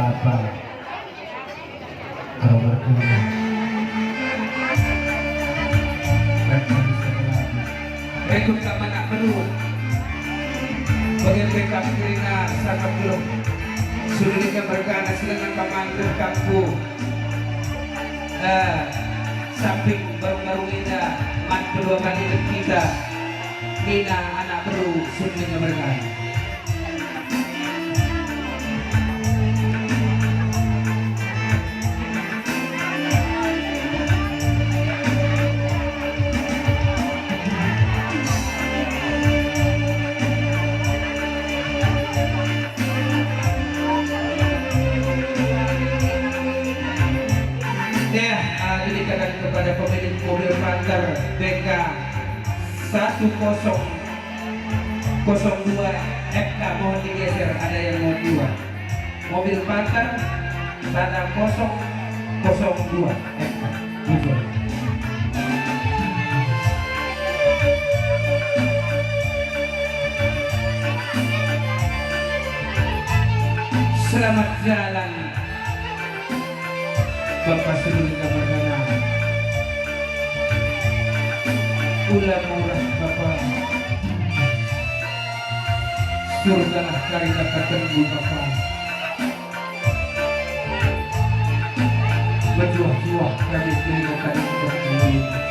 Bapak kalau berguna Rekod ka man nak perlu bagian mereka kirina sangat belum sudah ka bergana sila ng kamangker kampu samping baru-baru ina man kedua kali kita Nina anak baru sudah ka bergana diberikan kepada pemilik mobil Panther BK 1002 FK, mohon digeser, ada yang mau jual mobil Panther 1002 FK jual. Selamat jalan Bapak Sri Kamargana, ulah murah Bapak, surga lah kali dapatkan bu Bapak, berjuang-juang kami pilih kali berjuang.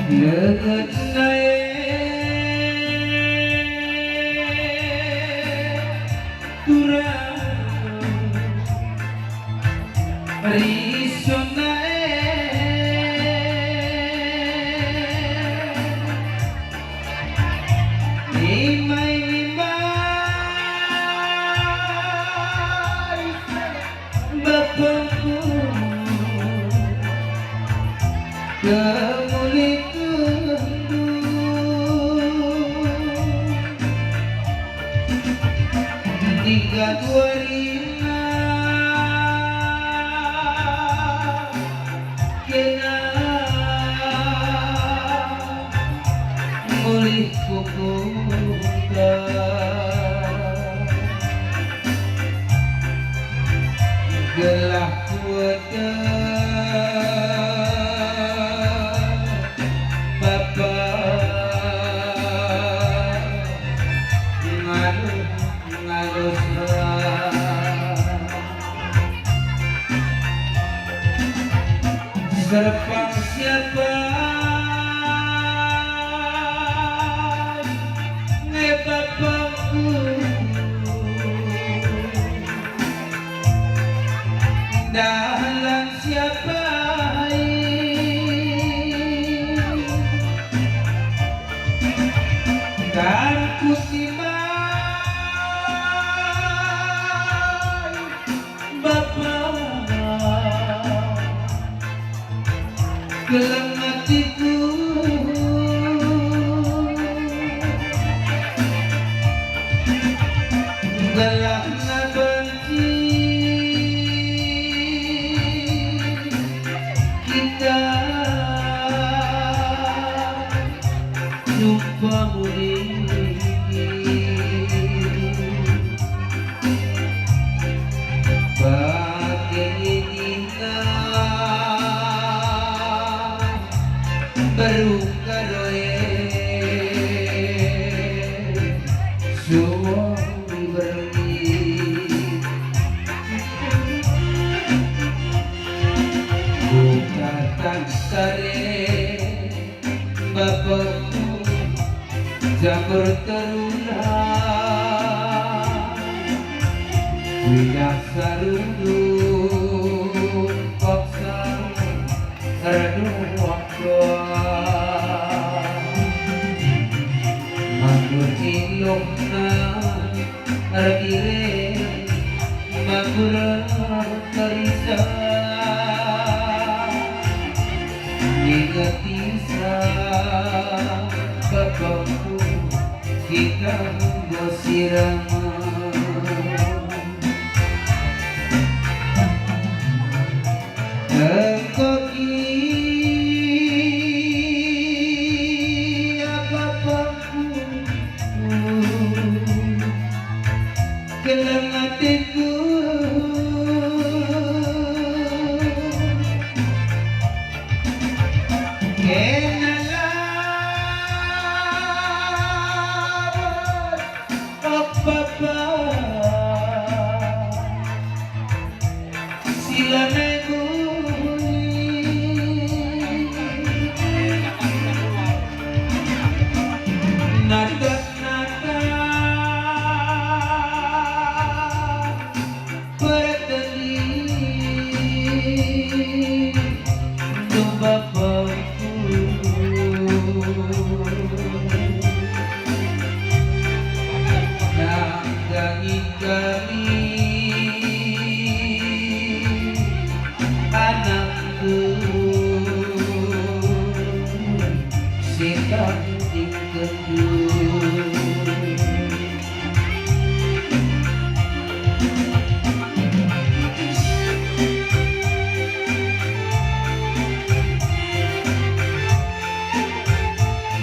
Leget naik turang rison naik limai bapakku kemulik tiga duarina kena mulih kukuda gelah kuda serpang siapa bapakku dalam siapa kan kutimai bapak gelang hatiku galak na benci kita jumpa muli baru karoye suami berni bukatan sare bapakku jamur teruna widak sarundu paksa radu waktu ilong na aragire magurang karisa Negatisa bapakku kita bersirama engkau kia bapakku kelang hatiku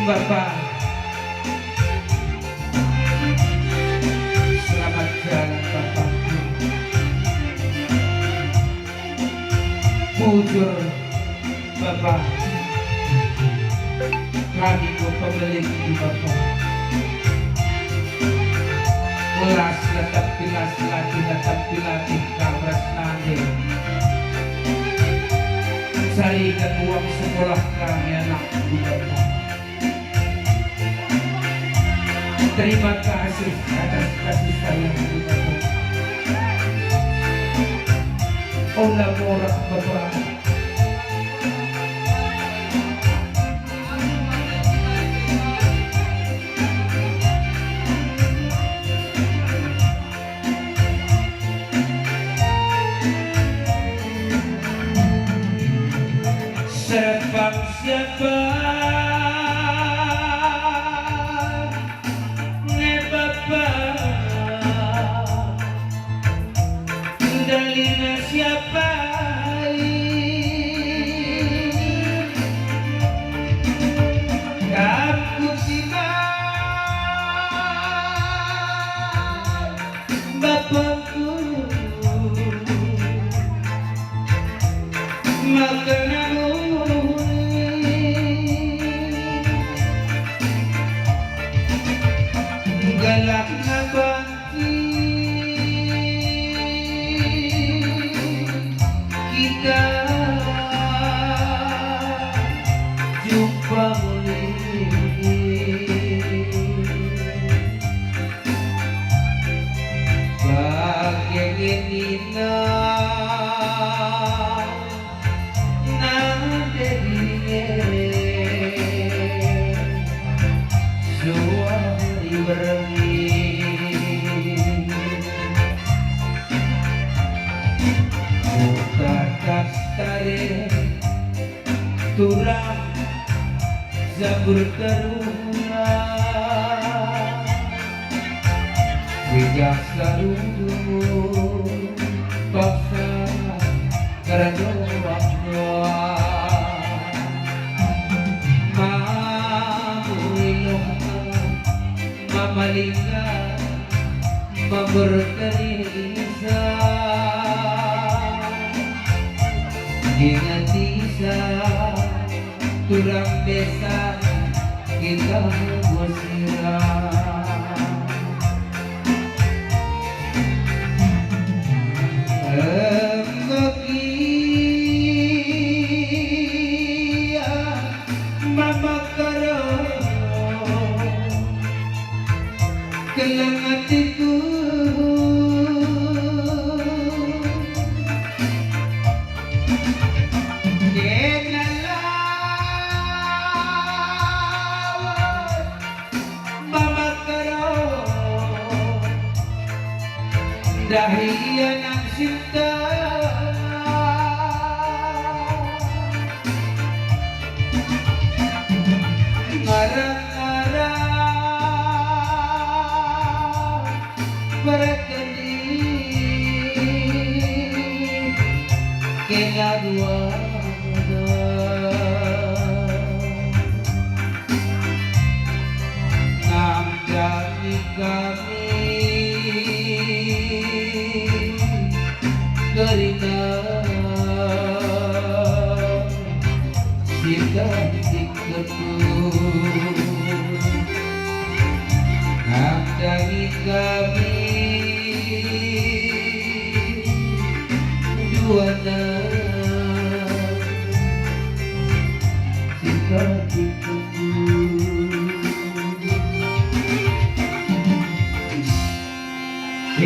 Bapak, selamat jalan Bapakku. Bujur Bapak, kami pemilik di Bapak. Ulas tetap pilas lagi tetap pilatih kabras nanti. Carikan uang sekolah kami anak Bapak. Terima kasih atas kasih sayang Bapak. Ola morak Bapak. Serpang siapa? Dalina siapa kamu simak Bapakku makananmu galak na bangki kita jumpa bagian ini suari berengi kastare turang zabur teruna bijak sarudu paksa karado wakdoa mamulong mamalinga maberterisa dengan bisa turang desa kita bersirah Enggokia mama karo kelang hatiku Mama dahian cinta ngarang-ngarang berkeni kenaduana namdani kami gerina sikantik betul namdani kami duana